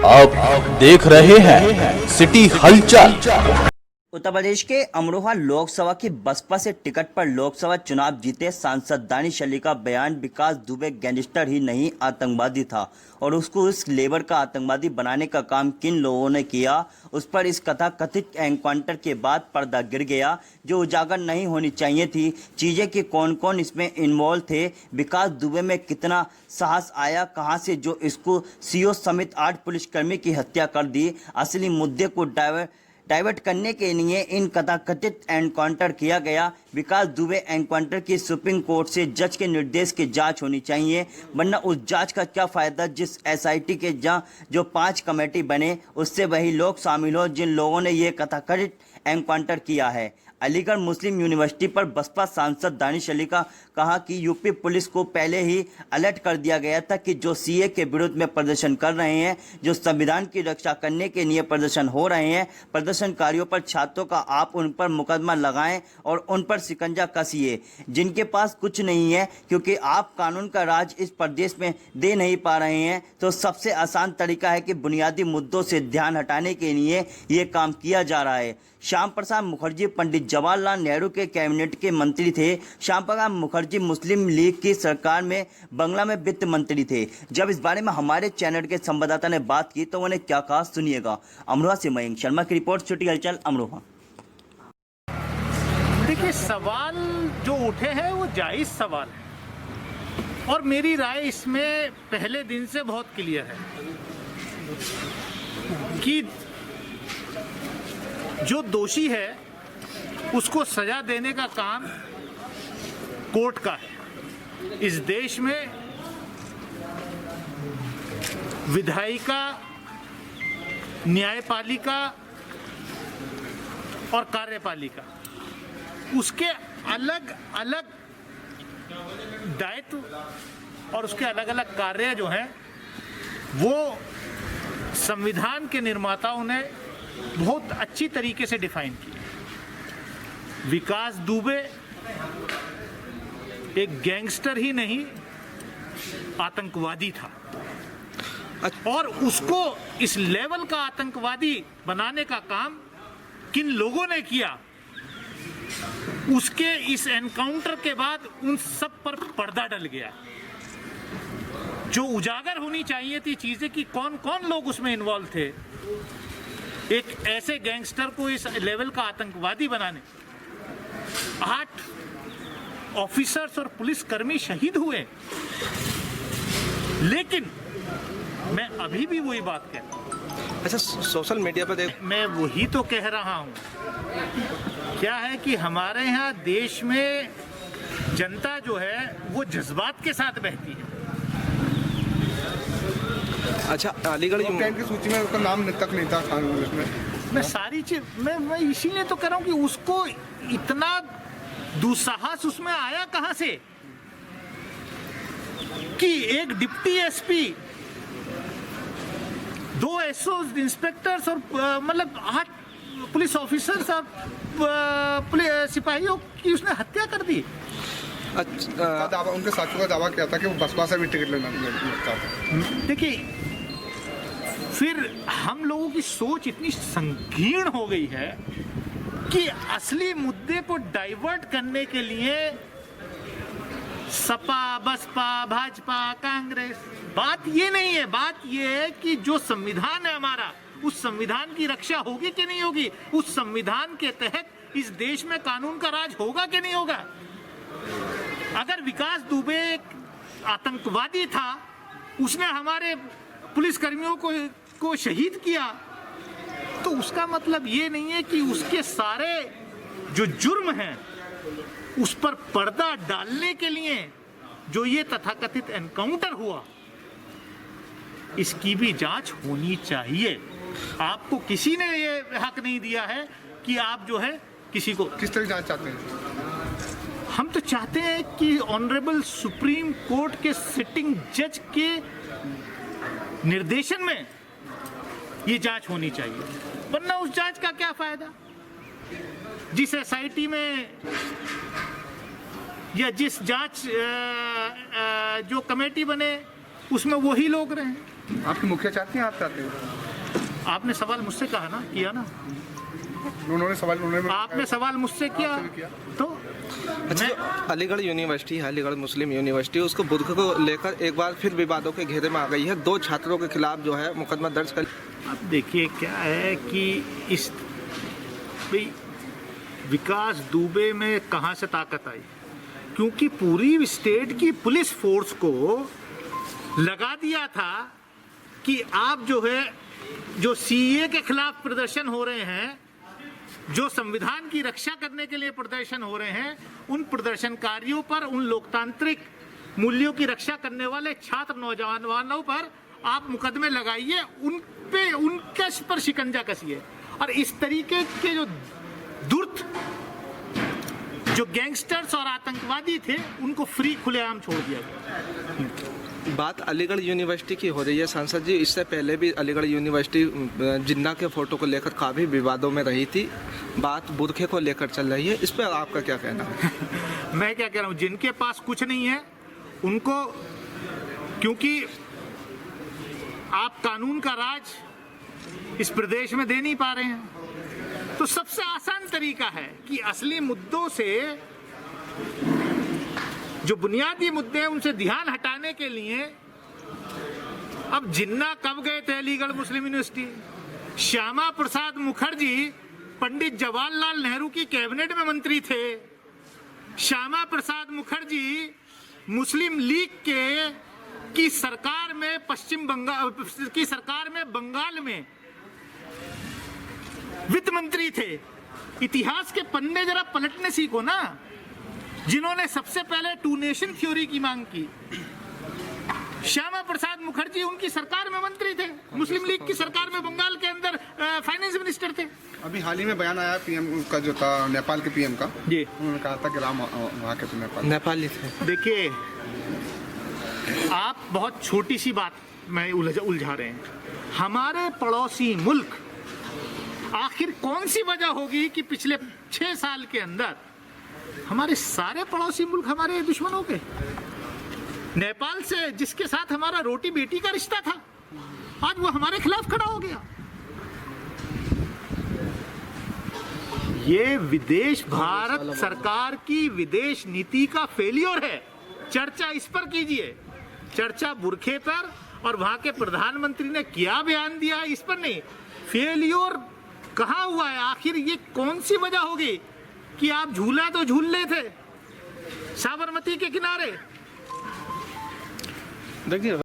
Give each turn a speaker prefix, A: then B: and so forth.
A: आप देख रहे हैं सिटी हलचल।
B: उत्तर प्रदेश के अमरोहा लोकसभा की बसपा से टिकट पर लोकसभा चुनाव जीते सांसद दानिश अली का बयान विकास दुबे गैंगस्टर ही नहीं आतंकवादी था और उसको उस लेबर का आतंकवादी बनाने का काम किन लोगों ने किया, उस पर इस कथा कथित एनकाउंटर के बाद पर्दा गिर गया जो उजागर नहीं होनी चाहिए थी। चीज़ें कि कौन कौन इसमें इन्वॉल्व थे, विकास दुबे में कितना साहस आया, कहां से जो इसको सीओ समेत 8 पुलिसकर्मी की हत्या कर दी। असली मुद्दे को डाइवर्ट करने के लिए इन कथाकथित एनकाउंटर किया गया। विकास दुबे एनकाउंटर की सुप्रीम कोर्ट से जज के निर्देश की जांच होनी चाहिए, वरना उस जांच का क्या फ़ायदा जिस एसआईटी के जो 5 कमेटी बने उससे वही लोग शामिल हो जिन लोगों ने ये कथाकथित एनकाउंटर किया है। अलीगढ़ मुस्लिम यूनिवर्सिटी पर बसपा सांसद दानिश अली का कहा कि यूपी पुलिस को पहले ही अलर्ट कर दिया गया था कि जो सीए के विरुद्ध में प्रदर्शन कर रहे हैं, जो संविधान की रक्षा करने के लिए प्रदर्शन हो रहे हैं, प्रदर्शनकारियों पर छात्रों का आप उन पर मुकदमा लगाएं और उन पर शिकंजा कसिए जिनके पास कुछ नहीं है, क्योंकि आप कानून का राज इस प्रदेश में दे नहीं पा रहे हैं। तो सबसे आसान तरीका है कि बुनियादी मुद्दों से ध्यान हटाने के लिए ये काम किया जा रहा है। श्याम प्रसाद मुखर्जी पंडित जवाहरलाल नेहरू के कैबिनेट के मंत्री थे। श्याम प्रसाद मुखर्जी मुस्लिम लीग की सरकार में बंगला में वित्त मंत्री थे। जब इस बारे में हमारे चैनल के संवाददाता ने बात की तो उन्होंने क्या कहा, सुनिएगा। अमरोहा से मयंक शर्मा की रिपोर्ट, सिटी हलचल अमरोहा।
C: देखिए, सवाल जो उठे हैं वो जायज़ सवाल है और मेरी राय इसमें पहले दिन से बहुत क्लियर है कि जो दोषी है उसको सजा देने का काम कोर्ट का है। इस देश में विधायिका, न्यायपालिका और कार्यपालिका, उसके अलग अलग दायित्व और उसके अलग अलग कार्य जो हैं वो संविधान के निर्माताओं ने बहुत अच्छी तरीके से डिफाइन किया। विकास दुबे एक गैंगस्टर ही नहीं आतंकवादी था और उसको इस लेवल का आतंकवादी बनाने का काम किन लोगों ने किया, उसके इस एनकाउंटर के बाद उन सब पर पर्दा डल गया। जो उजागर होनी चाहिए थी चीजें कि कौन कौन लोग उसमें इन्वॉल्व थे, एक ऐसे गैंगस्टर को इस लेवल का आतंकवादी बनाने, 8 ऑफिसर्स और पुलिसकर्मी शहीद हुए। लेकिन मैं अभी भी वही बात कह रहा हूं।
D: अच्छा, सोशल मीडिया पर
C: मैं वही तो कह रहा हूं। क्या है कि हमारे यहाँ देश में जनता जो है वो जज्बात के साथ बहती है।
D: अच्छा, अलीगढ़
E: की सूची में उसका नाम तक नहीं था कांग्रेस में।
C: मैं सारी चीज मैं इसीलिए तो कह रहा हूँ कि उसको इतना दुस्साहस उसमें आया कहां से कि एक डिप्टी एसपी, 2 एसओ इंस्पेक्टर्स और मतलब 8 पुलिस ऑफिसर्स और सिपाहियों की उसने हत्या कर दी।
E: अच्छा, दावा उनके साथियों का दावा किया था कि वो बसपा से भी टिकट लेना चाहते हैं।
C: देखिए, फिर हम लोगों की सोच इतनी संकीर्ण हो गई है कि असली मुद्दे को डाइवर्ट करने के लिए सपा, बसपा, भाजपा, कांग्रेस, बात ये नहीं है। बात ये है कि जो संविधान है हमारा, उस संविधान की रक्षा होगी कि नहीं होगी, उस संविधान के तहत इस देश में कानून का राज होगा कि नहीं होगा। अगर विकास दुबे एक आतंकवादी था, उसने हमारे पुलिसकर्मियों को शहीद किया, तो उसका मतलब ये नहीं है कि उसके सारे जो जुर्म हैं उस पर पर्दा डालने के लिए जो ये तथाकथित एनकाउंटर हुआ, इसकी भी जांच होनी चाहिए। आपको किसी ने ये हक नहीं दिया है कि आप जो है किसी को
E: किस तरह जांच चाहते हैं।
C: हम तो चाहते हैं कि ऑनरेबल सुप्रीम कोर्ट के सिटिंग जज के निर्देशन में ये जांच होनी चाहिए, वरना उस जांच का क्या फायदा। जिस एसआईटी में या जिस जांच जो कमेटी बने उसमें वही लोग रहे।
E: आपकी मुखिया चाहती हैं, आप चाहते हैं?
C: आपने सवाल मुझसे कहा ना, किया ना,
E: उन्होंने सवाल
C: आपने सवाल मुझसे किया तो
D: अच्छा, जो अलीगढ़ यूनिवर्सिटी है, अलीगढ़ मुस्लिम यूनिवर्सिटी, उसको बुर्क को लेकर एक बार फिर विवादों के घेरे में आ गई है। 2 छात्रों के खिलाफ जो है मुकदमा दर्ज कर।
C: अब देखिए क्या है कि इस भाई विकास दुबे में कहाँ से ताकत आई, क्योंकि पूरी स्टेट की पुलिस फोर्स को लगा दिया था कि आप जो है, जो सीए के खिलाफ प्रदर्शन हो रहे हैं, जो संविधान की रक्षा करने के लिए प्रदर्शन हो रहे हैं, उन प्रदर्शनकारियों पर, उन लोकतांत्रिक मूल्यों की रक्षा करने वाले छात्र नौजवानों पर आप मुकदमे लगाइए, उन पे उनके पर शिकंजा कसिए, और इस तरीके के जो दुर्त जो गैंगस्टर्स और आतंकवादी थे उनको फ्री खुलेआम छोड़ दिया गया।
D: बात अलीगढ़ यूनिवर्सिटी की हो रही है सांसद जी, इससे पहले भी अलीगढ़ यूनिवर्सिटी जिन्ना के फोटो को लेकर काफ़ी विवादों में रही थी। बात बुरखे को लेकर चल रही है, इस पर आपका क्या कहना है?
C: मैं क्या कह रहा हूँ, जिनके पास कुछ नहीं है उनको, क्योंकि आप कानून का राज इस प्रदेश में दे नहीं पा रहे हैं, तो सबसे आसान तरीका है कि असली मुद्दों से, जो बुनियादी मुद्दे हैं उनसे ध्यान हटाने के लिए, अब जिन्ना कब गए थे अलीगढ़ मुस्लिम यूनिवर्सिटी? श्यामा प्रसाद मुखर्जी पंडित जवाहरलाल नेहरू की कैबिनेट में मंत्री थे। श्यामा प्रसाद मुखर्जी मुस्लिम लीग की सरकार में पश्चिम बंगाल की सरकार में बंगाल में वित्त मंत्री थे। इतिहास के पन्ने जरा पलटने सीखो ना, जिन्होंने सबसे पहले 2 नेशन थ्योरी की मांग की। श्यामा प्रसाद मुखर्जी उनकी सरकार में मंत्री थे, मुस्लिम लीग की सरकार में बंगाल के अंदर फाइनेंस मिनिस्टर थे।
E: अभी हाल ही में बयान आया पीएम का, जो था नेपाल के पीएम का,
C: जी,
E: उन्होंने कहा था कि राम वहाँ के तो
D: नेपाली थे।
C: देखिए, आप बहुत छोटी सी बात में उलझा रहे हैं। हमारे पड़ोसी मुल्क, आखिर कौन सी वजह होगी कि पिछले 6 साल के अंदर हमारे सारे पड़ोसी मुल्क हमारे दुश्मन हो गए? नेपाल से जिसके साथ हमारा रोटी बेटी का रिश्ता था, आज वो हमारे खिलाफ खड़ा हो गया। ये भारत सरकार की विदेश नीति का फेलियर है। चर्चा इस पर कीजिए, चर्चा बुरखे पर, और वहां के प्रधानमंत्री ने क्या बयान दिया इस पर नहीं। फेलियर कहाँ हुआ है? आखिर ये कौन सी वजह होगी कि आप झूला तो झूल रहे थे साबरमती के किनारे?
D: देखिए